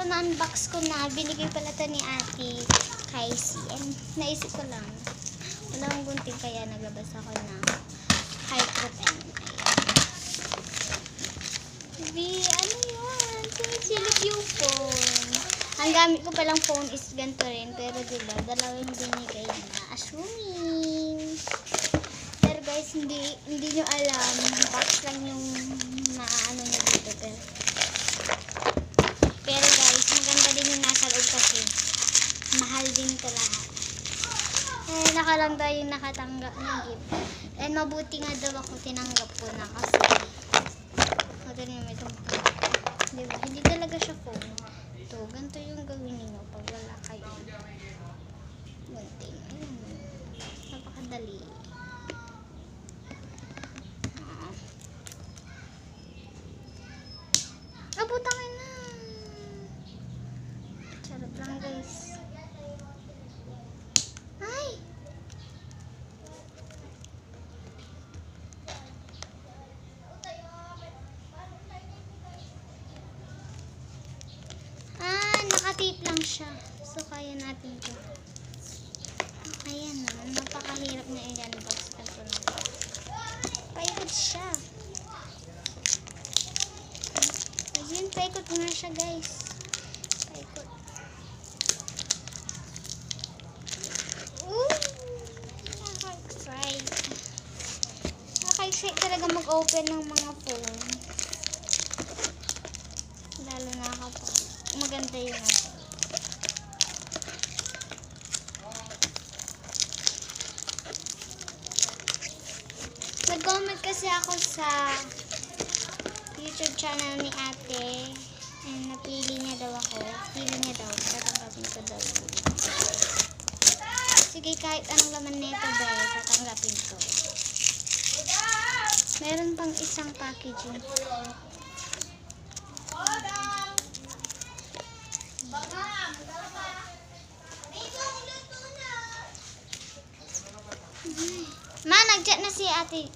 Pero na-unbox ko na. Binigay pala ito ni Ate Kaisi. And naisip ko lang. Wala akong gunting kaya naglabas ako ng Hyper pen. Ano yun? Sumisilip yung phone. Ang gamit ko palang phone is ganito rin. Pero diba, dalawang binigay na. Assuming. Pero guys, hindi nyo alam. Box lang yung maano na dito. Pero guys, maganda din yung nasa loob kasi mahal din ito lahat. Eh, nakalang tayo yung nakatanggap ng gift. And mabuti nga daw ako tinanggap ko na kasi maganda naman itong phone. Diba? Hindi talaga siya phone. Ito, ganito yung gawin niyo pag wala kayo. Gunting. Napakadali. Abutangin na. Charot lang guys. Ay! Nakatape lang siya. So, kaya natin ito. Ayan na. Napakahirap na i-unbox. Ito na. Paikot siya. Ayun, paikot nga siya guys. Paikot. Nakaka-excite. Nakaka-excite talaga mag-open ng mga phone. Lalo na kapag maganda yung nag-comment kasi ako sa YouTube channel ni ate and napili niya daw ako. Pili niya daw. Tatanggapin ko daw. Sige, kahit anong laman nito dahil tatanggapin ko. Meron pang isang packaging. Ma, nag-chat na si ate.